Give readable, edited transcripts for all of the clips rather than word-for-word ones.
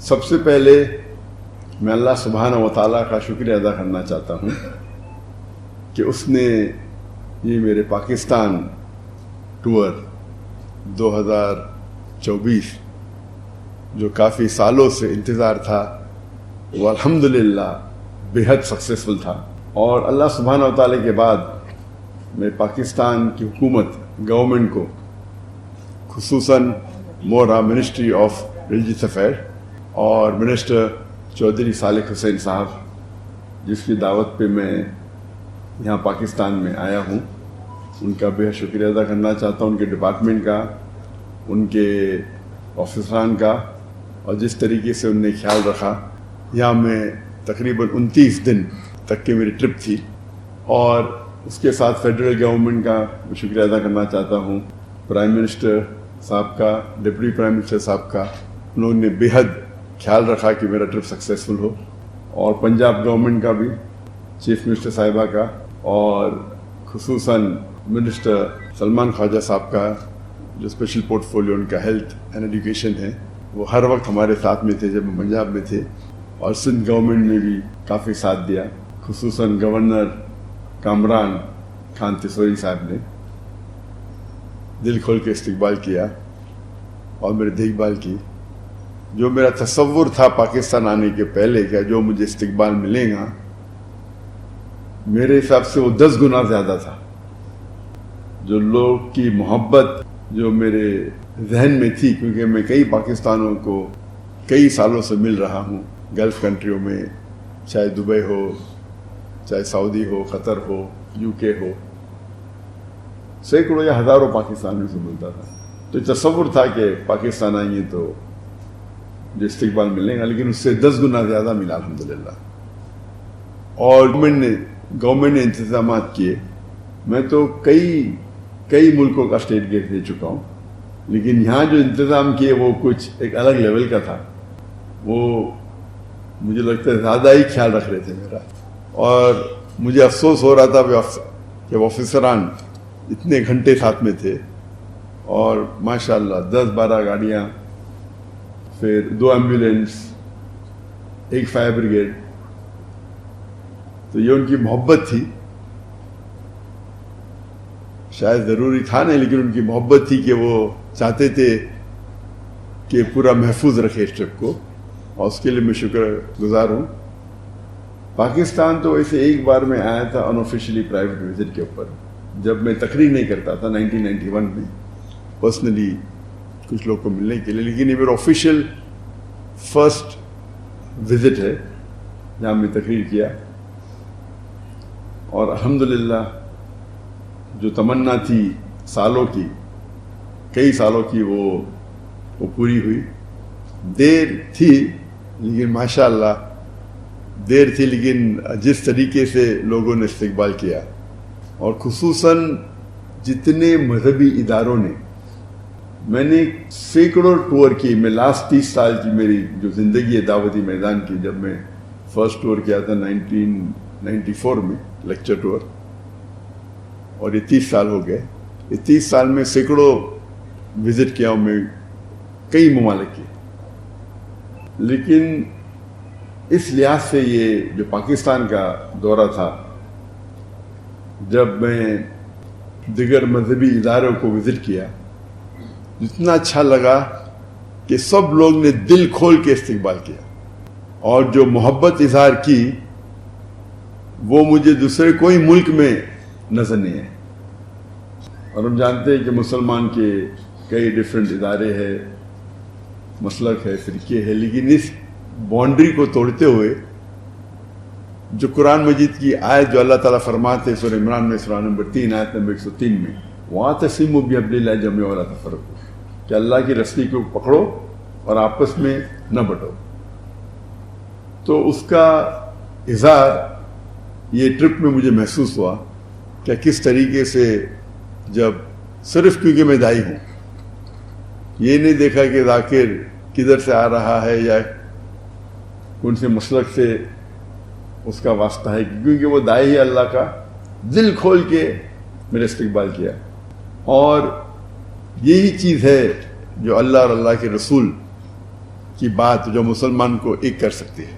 سب سے پہلے میں اللہ سبحانہ و تعالیٰ کا شکریہ ادا کرنا چاہتا ہوں کہ اس نے یہ میرے پاکستان ٹور 2024 جو کافی سالوں سے انتظار تھا وہ الحمدللہ بہت سکسیسفل تھا، اور اللہ سبحانہ و تعالیٰ کے بعد میں پاکستان کی حکومت گورنمنٹ کو، خصوصاً مورا منسٹری آف ریلیجیس افیئر اور منسٹر چودھری صالح حسین صاحب جس کی دعوت پہ میں یہاں پاکستان میں آیا ہوں، ان کا بہت شکریہ ادا کرنا چاہتا ہوں، ان کے ڈپارٹمنٹ کا، ان کے آفیسران کا، اور جس طریقے سے ان نے خیال رکھا۔ یہاں میں تقریباً 29 دن تک کی میری ٹرپ تھی، اور اس کے ساتھ فیڈرل گورنمنٹ کا میں شکریہ ادا کرنا چاہتا ہوں، پرائم منسٹر صاحب کا، ڈپٹی پرائم منسٹر صاحب کا، انہوں نے بہت خیال رکھا کہ میرا ٹرپ سکسیسفل ہو، اور پنجاب گورنمنٹ کا بھی، چیف منسٹر صاحبہ کا، اور خصوصاً منسٹر سلمان خواجہ صاحب کا جو اسپیشل پورٹ فولیو ان کا ہیلتھ اینڈ ایجوکیشن ہے، وہ ہر وقت ہمارے ساتھ میں تھے جب ہم پنجاب میں تھے، اور سندھ گورنمنٹ نے بھی کافی ساتھ دیا، خصوصاً گورنر کامران خان تسوری صاحب نے دل کھول کے استقبال کیا اور میری دیکھ بھال کی۔ جو میرا تصور تھا پاکستان آنے کے پہلے کہ جو مجھے استقبال ملے گا، میرے حساب سے وہ 10 گنا زیادہ تھا۔ جو لوگ کی محبت جو میرے ذہن میں تھی، کیونکہ میں کئی پاکستانوں کو کئی سالوں سے مل رہا ہوں، گلف کنٹریوں میں، چاہے دبئی ہو، چاہے سعودی ہو، قطر ہو، UK ہو، سینکڑوں یا ہزاروں پاکستانیوں سے ملتا تھا، تو تصور تھا کہ پاکستان آئیں گے تو جو استقبال ملے گا، لیکن اس سے 10 گنا زیادہ ملا الحمدللہ۔ اور گورنمنٹ نے انتظامات کیے۔ میں تو کئی ملکوں کا اسٹیٹ گیٹ دے چکا ہوں، لیکن یہاں جو انتظام کیے وہ کچھ ایک الگ لیول کا تھا۔ وہ مجھے لگتا ہے زیادہ ہی خیال رکھ رہے تھے میرا، اور مجھے افسوس ہو رہا تھا کہ آفیسران اتنے گھنٹے ساتھ میں تھے، اور ماشاءاللہ 10-12 گاڑیاں، پھر 2 ایمبولینس، 1 فائر بریگیڈ، تو یہ ان کی محبت تھی۔ شاید ضروری تھا نہیں، لیکن ان کی محبت تھی کہ وہ چاہتے تھے کہ پورا محفوظ رکھے اس ٹرپ کو، اور اس کے لیے میں شکر گزار ہوں۔ پاکستان تو ویسے ایک بار میں آیا تھا انآفیشیلی پرائیویٹ وزٹ کے اوپر، جب میں تقریر نہیں کرتا تھا 1991 میں، پرسنلی کچھ لوگ کو ملنے کے لیے، لیکن یہ میرا آفیشیل فرسٹ وزٹ ہے جہاں میں تقریر کیا، اور الحمدللہ جو تمنا تھی کئی سالوں کی وہ پوری ہوئی۔ دیر تھی لیکن ماشاءاللہ دیر تھی، لیکن جس طریقے سے لوگوں نے استقبال کیا، اور خصوصاً جتنے مذہبی اداروں نے، میں نے سینکڑوں ٹور کی، میں لاسٹ 30 سال کی میری جو زندگی ہے دعوتی میدان کی، جب میں فرسٹ ٹور کیا تھا 1994 میں، لیکچر ٹور، اور یہ 30 سال ہو گئے۔ یہ 30 سال میں سینکڑوں وزٹ کیا ہوں میں، کئی ممالک کی، لیکن اس لحاظ سے یہ جو پاکستان کا دورہ تھا، جب میں دیگر مذہبی اداروں کو وزٹ کیا، اتنا اچھا لگا کہ سب لوگ نے دل کھول کے استقبال کیا، اور جو محبت اظہار کی وہ مجھے دوسرے کوئی ملک میں نظر نہیں ہے۔ اور ہم جانتے ہیں کہ مسلمان کے کئی ڈیفرنٹ ادارے ہیں، مسلک ہے، فرقے ہے، لیکن اس باؤنڈری کو توڑتے ہوئے جو قرآن مجید کی آیت جو اللہ تعالیٰ فرماتے ہیں سورہ عمران میں، سورہ نمبر 3 آیت نمبر 103 میں، وَاعْتَصِمُوا بِحَبْلِ اللَّهِ جَمِيعًا وَلَا تَفَرَّقُوا، کہ اللہ کی رسی کو پکڑو اور آپس میں نہ بٹو۔ تو اس کا اظہار یہ ٹرپ میں مجھے محسوس ہوا کہ کس طریقے سے، جب صرف کیونکہ میں دائی ہوں، یہ نہیں دیکھا کہ ذاکر کدھر سے آ رہا ہے یا کون سے مسلک سے اس کا واسطہ ہے، کیونکہ وہ دائی ہے اللہ کا، دل کھول کے میرے استقبال کیا۔ اور یہی چیز ہے جو اللہ اور اللہ کے رسول کی بات جو مسلمان کو ایک کر سکتی ہے.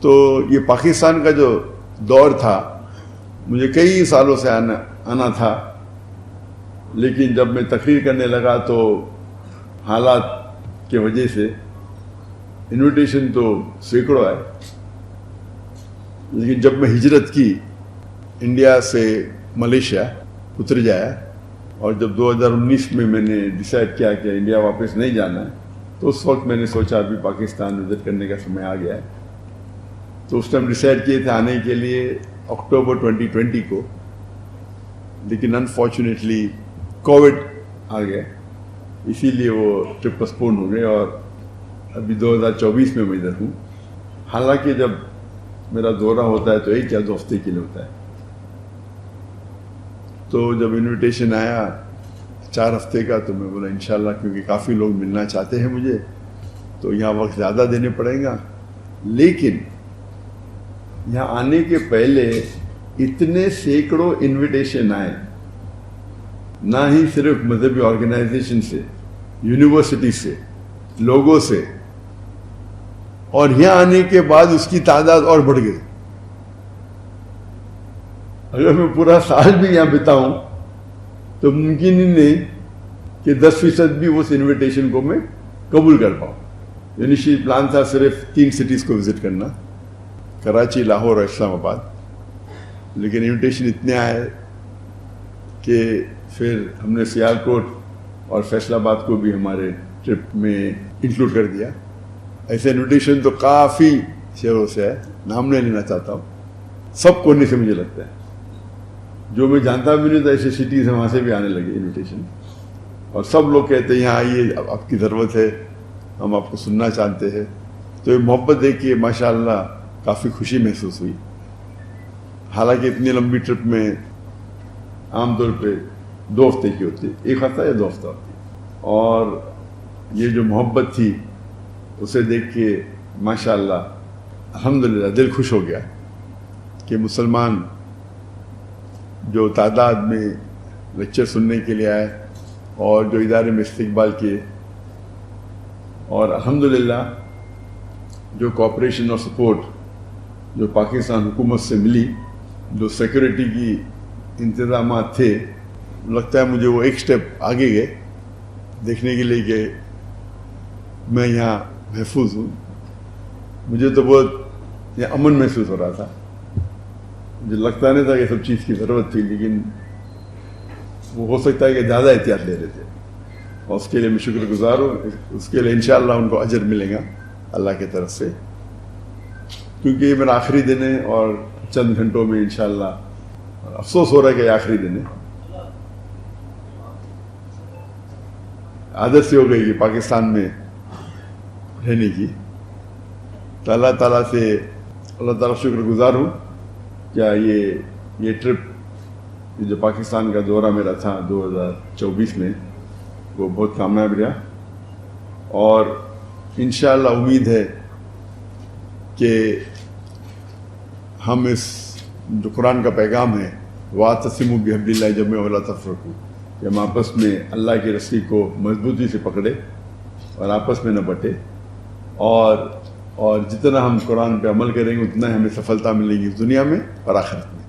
تو یہ پاکستان کا جو دور تھا مجھے کئی سالوں سے آنا تھا، لیکن جب میں تقریر کرنے لگا تو حالات کی وجہ سے انویٹیشن تو سینکڑوں آئے، لیکن جب میں ہجرت کی انڈیا سے ملیشیا اتر جایا اور جب 2019 میں نے ڈیسائیڈ کیا کہ انڈیا واپس نہیں جانا ہے، تو اس وقت میں نے سوچا ابھی پاکستان وزٹ کرنے کا سمے آ گیا ہے. تو اس ٹائم ڈیسائیڈ کیے تھے آنے کے لیے اکتوبر 2020 کو، لیکن انفارچونیٹلی کووڈ آ گیا، اسی لیے وہ ٹرپ پسپون ہو گئے اور ابھی 2024 میں ادھر ہوں. حالانکہ جب میرا دورہ ہوتا ہے تو 1 یا 2 ہفتے کے لیے ہوتا ہے. تو جب انویٹیشن آیا 4 ہفتے کا تو میں بولا انشاءاللہ، کیونکہ کافی لوگ ملنا چاہتے ہیں مجھے تو یہاں وقت زیادہ دینے پڑیں گا. لیکن یہاں آنے کے پہلے اتنے سینکڑوں انویٹیشن آئے، نہ ہی صرف مذہبی آرگنائزیشن سے، یونیورسٹی سے، لوگوں سے، اور یہاں آنے کے بعد اس کی تعداد اور بڑھ گئی. اگر میں پورا سال بھی یہاں بتاؤں تو ممکن ہی نہیں کہ 10% بھی اس انویٹیشن کو میں قبول کر پاؤں. انیشیل پلان تھا صرف 3 سٹیز کو وزٹ کرنا، کراچی، لاہور اور اسلام آباد، لیکن انویٹیشن اتنے آئے کہ پھر ہم نے سیالکوٹ اور فیصل آباد کو بھی ہمارے ٹرپ میں انکلوڈ کر دیا. ایسے انویٹیشن تو کافی شہروں سے ہے، نام نہیں لینا چاہتا ہوں، سب کونے سے مجھے لگتا ہے. جو میں جانتا بھی نہیں تھا ایسے سٹیز ہیں وہاں سے بھی آنے لگے انویٹیشن، اور سب لوگ کہتے ہیں یہاں آئیے، آپ کی ضرورت ہے، ہم آپ کو سننا چاہتے ہیں. تو یہ محبت دیکھ کے ماشاء اللہ کافی خوشی محسوس ہوئی. حالانکہ اتنی لمبی ٹرپ میں عام طور پہ 2 ہفتے کی ہوتی ہے، 1 ہفتہ یا 2 ہفتہ ہوتی ہے، اور یہ جو محبت تھی اسے دیکھ کے ماشاء اللہ الحمدللہ دل خوش ہو گیا کہ مسلمان جو تعداد میں لیکچر سننے کے لیے آئے اور جو ادارے میں استقبال کیے، اور الحمدللہ جو کوآپریشن اور سپورٹ جو پاکستان حکومت سے ملی، جو سیکورٹی کی انتظامات تھے، لگتا ہے مجھے وہ ایک سٹیپ آگے گئے دیکھنے کے لیے کہ میں یہاں محفوظ ہوں. مجھے تو بہت یہ امن محسوس ہو رہا تھا، مجھے لگتا نہیں تھا کہ سب چیز کی ضرورت تھی، لیکن وہ ہو سکتا ہے کہ زیادہ احتیاط لے رہے تھے، اور اس کے لیے میں شکر گزار ہوں. اس کے لیے انشاءاللہ ان کو اجر ملے گا اللہ کی طرف سے، کیونکہ یہ میرا آخری دن ہے اور چند گھنٹوں میں انشاءاللہ افسوس ہو رہا ہے کہ یہ آخری دن ہے. عادت سے ہو گئی کہ پاکستان میں رہنے کی. تو اللہ تعالیٰ سے اللہ تعالیٰ شکر گزار ہوں کیا یہ ٹرپ جو پاکستان کا دورہ میرا تھا 2024 میں وہ بہت کامیاب رہا، اور انشاءاللہ امید ہے کہ ہم اس جو قرآن کا پیغام ہے وَاعْتَصِمُوا بِحَبْلِ اللَّهِ جَمِيعًا وَلَا تَفَرَّقُوا، کہ ہم آپس میں اللہ کی رسی کو مضبوطی سے پکڑے اور آپس میں نہ بٹے، اور جتنا ہم قرآن پہ عمل کریں گے اتنا ہمیں سفلتا ملے گی اس دنیا میں اور آخرت میں.